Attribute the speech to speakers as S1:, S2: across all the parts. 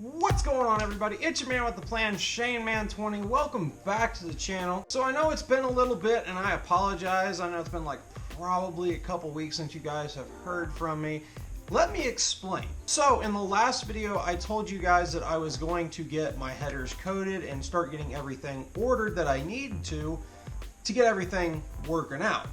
S1: What's going on, everybody? It's your man with the plan, Shane Man 20. Welcome back to the channel. So I know it's been a little bit and I apologize. I know it's been like probably a couple weeks since you guys have heard from me. Let me explain. So in the last video I told you guys that I was going to get my headers coated and start getting everything ordered that I need to get everything working out.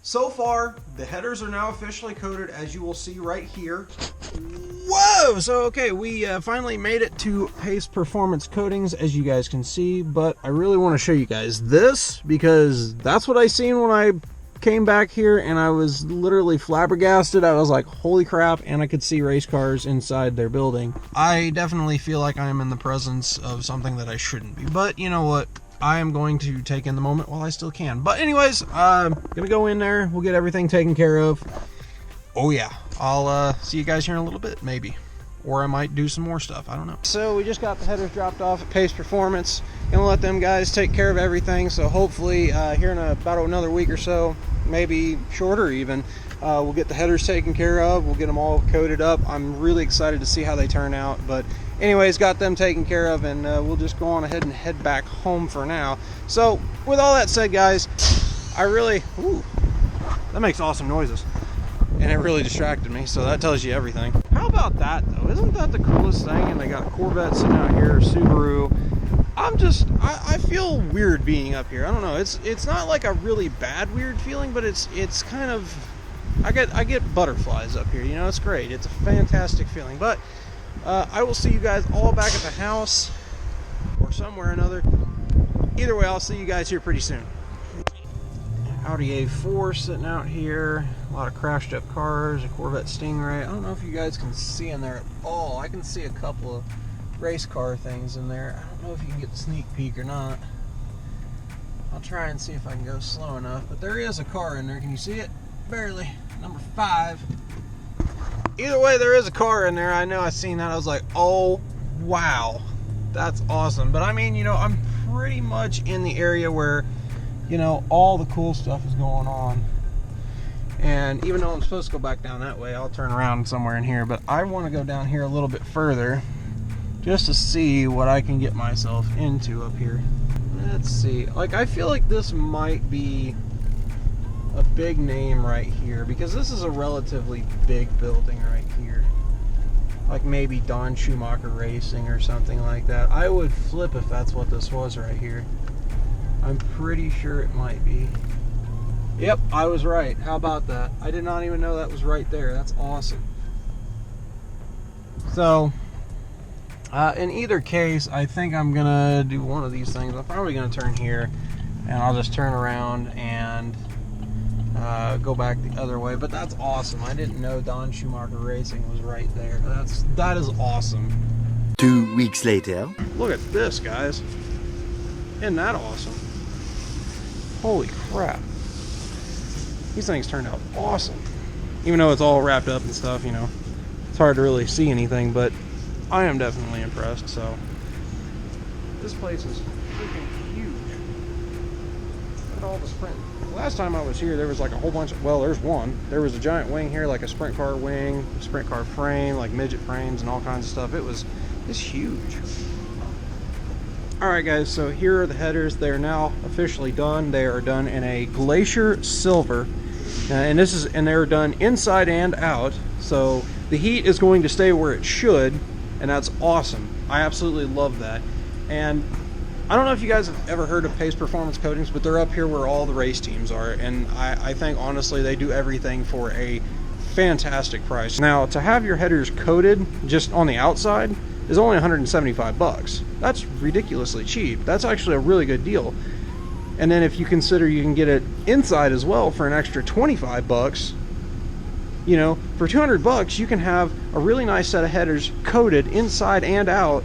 S1: So far, the headers are now officially coated, as you will see right here. Whoa! So, okay, we finally made it to Pace Performance Coatings, as you guys can see, but I really want to show you guys this, because that's what I seen when I came back here, and I was literally flabbergasted. I was like, holy crap, and I could see race cars inside their building. I definitely feel like I am in the presence of something that I shouldn't be, but you know what? I am going to take in the moment while I still can. But anyways, I'm gonna go in there. We'll get everything taken care of. Oh yeah, I'll see you guys here in a little bit, maybe. Or I might do some more stuff, I don't know. So we just got the headers dropped off at Pace Performance. Gonna let them guys take care of everything. So hopefully here in about another week or so, maybe shorter even, we'll get the headers taken care of. We'll get them all coated up. I'm really excited to see how they turn out. But anyways, got them taken care of, and we'll just go on ahead and head back home for now. So with all that said, guys, I really, ooh, that makes awesome noises. And it really distracted me, so that tells you everything. How about that, though? Isn't that the coolest thing? And they got a Corvette sitting out here, a Subaru. I feel weird being up here. I don't know. It's not like a really bad weird feeling, but it's kind of, I get butterflies up here. You know, it's great. It's a fantastic feeling. But I will see you guys all back at the house or somewhere or another. Either way, I'll see you guys here pretty soon. Audi A4 sitting out here, a lot of crashed up cars, a Corvette Stingray. I don't know if you guys can see in there at all. I can see a couple of race car things in there. I don't know if you can get the sneak peek or not. I'll try and see if I can go slow enough, but there is a car in there. Can you see it? Barely. Number 5. Either way, there is a car in there. I know I seen that. I was like, oh, wow. That's awesome. But I mean, you know, I'm pretty much in the area where, you know, all the cool stuff is going on. And even though I'm supposed to go back down that way, I'll turn around somewhere in here. But I want to go down here a little bit further just to see what I can get myself into up here. Let's see. Like, I feel like this might be a big name right here, because this is a relatively big building right here. Like maybe Don Schumacher Racing or something like that. I would flip if that's what this was right here. I'm pretty sure it might be. Yep, I was right. How about that? I did not even know that was right there. That's awesome. So, in either case, I think I'm gonna do one of these things. I'm probably gonna turn here, and I'll just turn around and go back the other way. But that's awesome. I didn't know Don Schumacher Racing was right there. That is awesome.
S2: 2 weeks later.
S1: Look at this, guys. Isn't that awesome? Holy crap. These things turned out awesome. Even though it's all wrapped up and stuff, you know, it's hard to really see anything, but I am definitely impressed. So this place is freaking huge. Look at all the sprint. Last time I was here, there was like a whole bunch of, well, there's one. There was a giant wing here, like a sprint car wing, sprint car frame, like midget frames and all kinds of stuff. It's huge. Alright guys, so here are the headers. They are now officially done. They are done in a Glacier Silver, and they're done inside and out. So the heat is going to stay where it should, and that's awesome. I absolutely love that. And I don't know if you guys have ever heard of Pace Performance Coatings, but they're up here where all the race teams are, and I think honestly they do everything for a fantastic price. Now, to have your headers coated just on the outside is only 175 bucks. That's ridiculously cheap. That's actually a really good deal. And then if you consider you can get it inside as well for an extra 25 bucks, you know, for 200 bucks you can have a really nice set of headers coated inside and out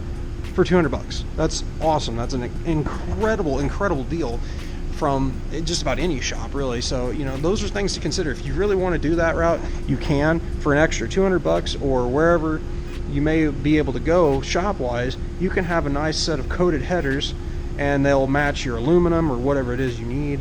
S1: for 200 bucks. That's awesome. That's an incredible deal from just about any shop, really. So, you know, those are things to consider. If you really want to do that route, you can for an extra 200 bucks, or wherever you may be able to go shop wise, you can have a nice set of coated headers and they'll match your aluminum or whatever it is you need.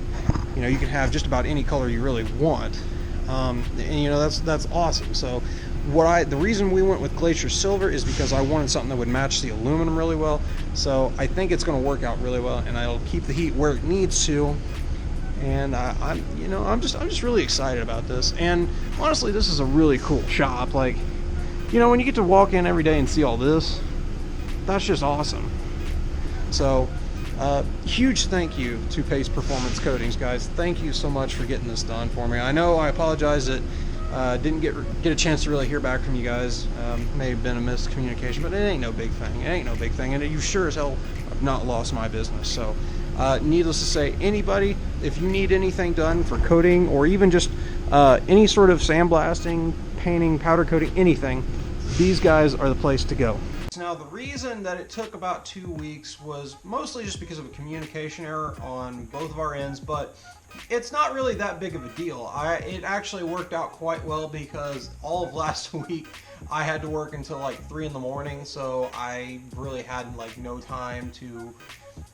S1: You know, you can have just about any color you really want. And you know, that's awesome. So the reason we went with Glacier Silver is because I wanted something that would match the aluminum really well. So I think it's going to work out really well, and it'll keep the heat where it needs to. And I'm just really excited about this. And honestly, this is a really cool shop. Like, you know, when you get to walk in every day and see all this, that's just awesome. So huge thank you to Pace Performance Coatings, guys. Thank you so much for getting this done for me. I know I apologize that didn't get a chance to really hear back from you guys. May have been a miscommunication, but it ain't no big thing. It ain't no big thing, and you sure as hell have not lost my business. So needless to say, anybody, if you need anything done for coating or even just any sort of sandblasting, painting, powder coating, anything, these guys are the place to go. Now, the reason that it took about 2 weeks was mostly just because of a communication error on both of our ends, but it's not really that big of a deal. It actually worked out quite well because all of last week I had to work until like 3 in the morning, so I really had like no time to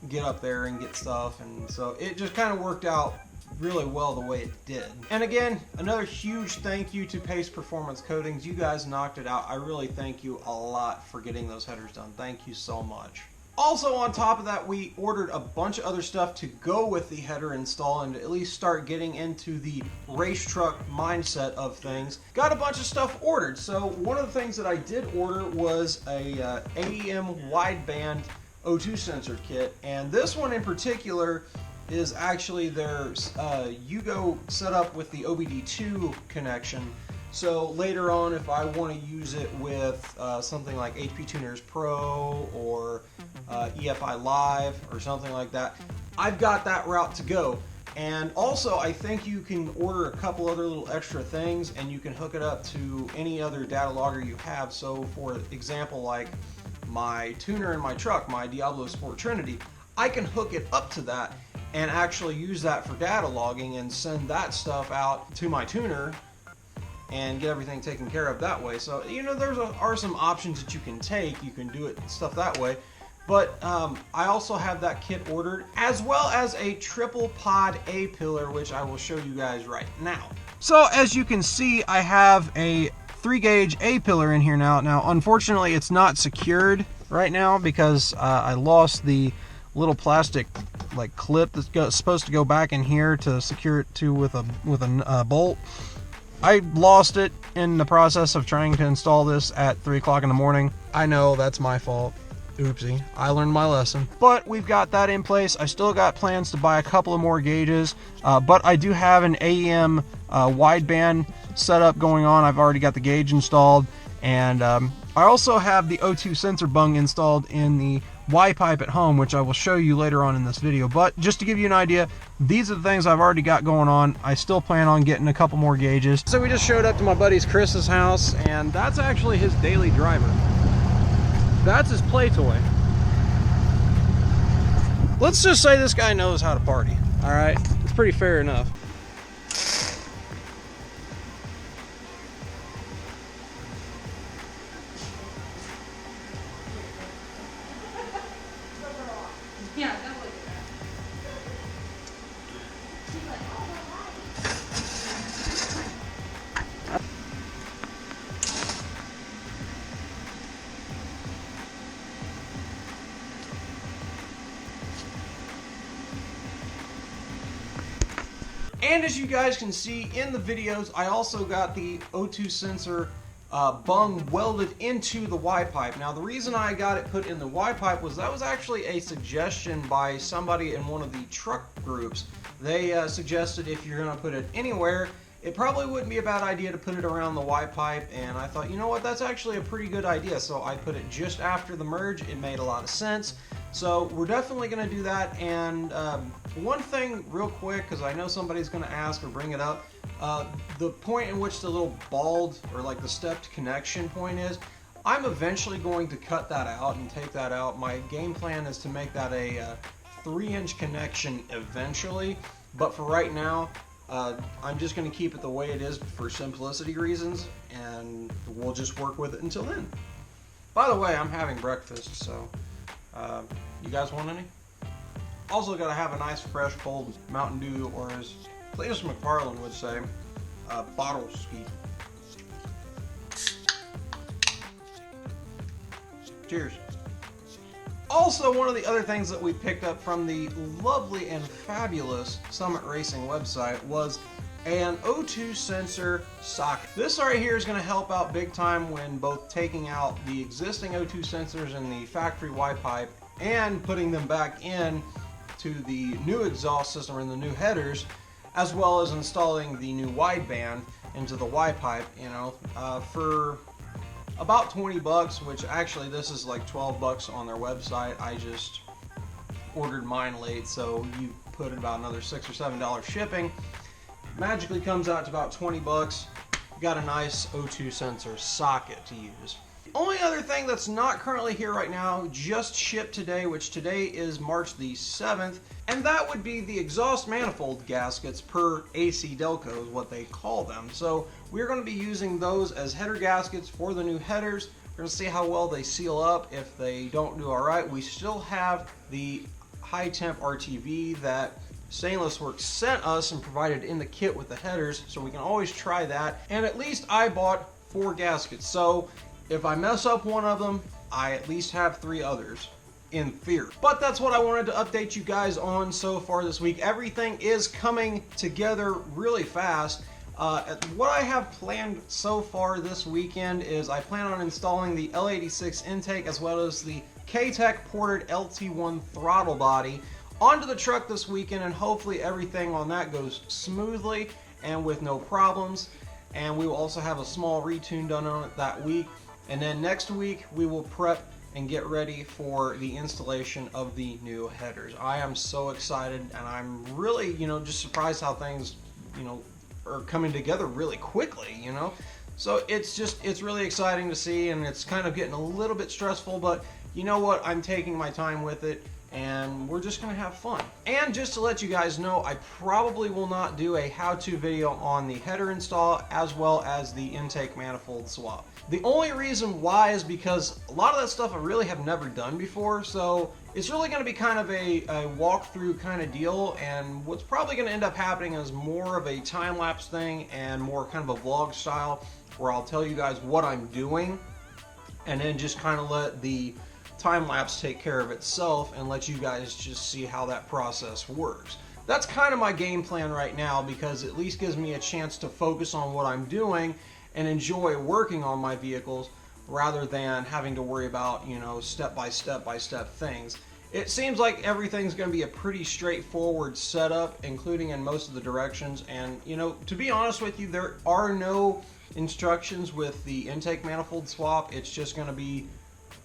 S1: get up there and get stuff, and so it just kind of worked out really well the way it did. And again, another huge thank you to Pace Performance Coatings. You guys knocked it out. I really thank you a lot for getting those headers done. Thank you so much. Also, on top of that, we ordered a bunch of other stuff to go with the header install and at least start getting into the race truck mindset of things. Got a bunch of stuff ordered. So one of the things that I did order was a AEM Wideband O2 sensor kit, and this one in particular is actually their UEGO setup with the OBDii connection. So later on, if I want to use it with something like HP Tuners Pro or EFI Live or something like that, I've got that route to go. And also, I think you can order a couple other little extra things and you can hook it up to any other data logger you have. So for example, like my tuner in my truck, my Diablo Sport Trinity, I can hook it up to that and actually use that for data logging and send that stuff out to my tuner and get everything taken care of that way. So, you know, there are some options that you can take. You can do it stuff that way. But I also have that kit ordered, as well as a triple pod A-pillar, which I will show you guys right now. So as you can see, I have a 3-gauge A-pillar in here now. Now, unfortunately, it's not secured right now because I lost the little plastic like clip that's supposed to go back in here to secure it to with a bolt. I lost it in the process of trying to install this at 3 o'clock in the morning. I know, that's my fault. Oopsie, I learned my lesson. But we've got that in place. I still got plans to buy a couple of more gauges, but I do have an AEM wideband setup going on. I've already got the gauge installed, and I also have the O2 sensor bung installed in the Y pipe at home, which I will show you later on in this video. But just to give you an idea, these are the things I've already got going on. I still plan on getting a couple more gauges. So we just showed up to my buddy's Chris's house, and that's actually his daily driver. That's his play toy. Let's just say this guy knows how to party. All right, it's pretty fair enough.
S3: Yeah, don't look at that.
S1: And as you guys can see in the videos, I also got the O2 sensor bung welded into the Y pipe. Now, the reason I got it put in the Y pipe was that was actually a suggestion by somebody in one of the truck groups. They suggested if you're going to put it anywhere, it probably wouldn't be a bad idea to put it around the Y pipe, and I thought, you know what, that's actually a pretty good idea. So I put it just after the merge. It made a lot of sense. So we're definitely going to do that. And one thing real quick, because I know somebody's going to ask or bring it up, the point in which the little bald or like the stepped connection point is, I'm eventually going to cut that out and take that out. My game plan is to make that a 3-inch connection eventually, but for right now, I'm just going to keep it the way it is for simplicity reasons, and we'll just work with it until then. By the way, I'm having breakfast, so you guys want any? Also got to have a nice fresh cold Mountain Dew, or as Cletus McFarland would say, bottle ski. Cheers. Also, one of the other things that we picked up from the lovely and fabulous Summit Racing website was an O2 sensor socket. This right here is going to help out big time when both taking out the existing O2 sensors in the factory Y pipe and putting them back in to the new exhaust system or in the new headers, as well as installing the new wideband into the Y pipe, you know, for about 20 bucks, which actually this is like 12 bucks on their website. I just ordered mine late, so you put about another $6 or $7 shipping. Magically comes out to about 20 bucks. Got a nice O2 sensor socket to use. The only other thing that's not currently here right now, just shipped today, which today is March the 7th, and that would be the exhaust manifold gaskets per AC Delco is what they call them. So we're going to be using those as header gaskets for the new headers. We're going to see how well they seal up. If they don't do all right, we still have the high temp RTV that Stainless Works sent us and provided in the kit with the headers, so we can always try that. And at least I bought 4 gaskets, so if I mess up one of them, I at least have 3 others, in theory. But that's what I wanted to update you guys on so far this week. Everything is coming together really fast. What I have planned so far this weekend is I plan on installing the L86 intake as well as the K-Tech ported LT1 throttle body onto the truck this weekend, and hopefully everything on that goes smoothly and with no problems. And we will also have a small retune done on it that week. And then next week we will prep and get ready for the installation of the new headers. I am so excited, and I'm really, just surprised how things, are coming together really quickly, So it's really exciting to see, and it's kind of getting a little bit stressful, but you know what? I'm taking my time with it, and we're just gonna have fun. And just to let you guys know, I probably will not do a how-to video on the header install as well as the intake manifold swap. The only reason why is because a lot of that stuff I really have never done before, so it's really going to be kind of a walkthrough kind of deal, and what's probably going to end up happening is more of a time-lapse thing and more kind of a vlog style where I'll tell you guys what I'm doing and then just kind of let the time-lapse take care of itself and let you guys just see how that process works. That's kind of my game plan right now, because it at least gives me a chance to focus on what I'm doing and enjoy working on my vehicles rather than having to worry about, step by step things. It seems like everything's going to be a pretty straightforward setup, including in most of the directions. And, to be honest with you, there are no instructions with the intake manifold swap. It's just going to be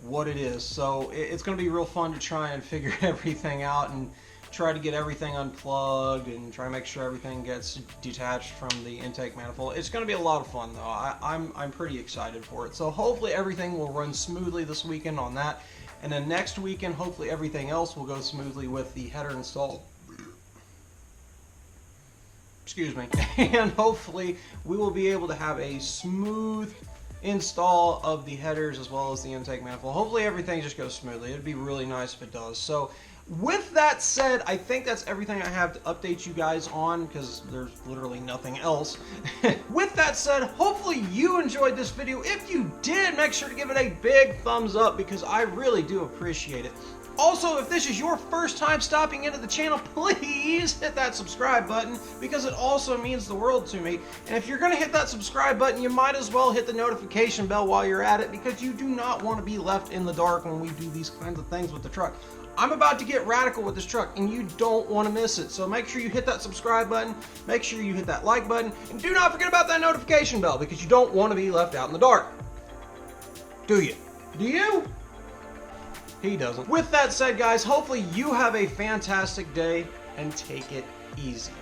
S1: what it is. So it's going to be real fun to try and figure everything out and try to get everything unplugged and try to make sure everything gets detached from the intake manifold. It's going to be a lot of fun, though. I'm pretty excited for it. So hopefully everything will run smoothly this weekend on that, and then next weekend hopefully everything else will go smoothly with the header install. Excuse me. And hopefully we will be able to have a smooth install of the headers as well as the intake manifold. Hopefully everything just goes smoothly. It'd be really nice if it does. So with that said, I think that's everything I have to update you guys on, because there's literally nothing else. With that said, hopefully you enjoyed this video. If you did, make sure to give it a big thumbs up, because I really do appreciate it. Also, if this is your first time stopping into the channel, please hit that subscribe button, because it also means the world to me. And if you're going to hit that subscribe button, you might as well hit the notification bell while you're at it, because you do not want to be left in the dark when we do these kinds of things with the truck. I'm about to get radical with this truck, and you don't want to miss it. So make sure you hit that subscribe button, make sure you hit that like button, and do not forget about that notification bell, because you don't want to be left out in the dark. Do you? Do you? He doesn't. With that said, guys, hopefully you have a fantastic day and take it easy.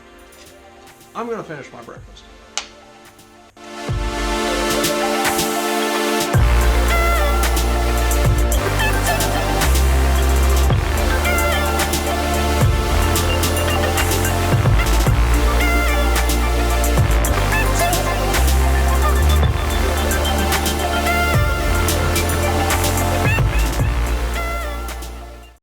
S1: I'm going to finish my breakfast.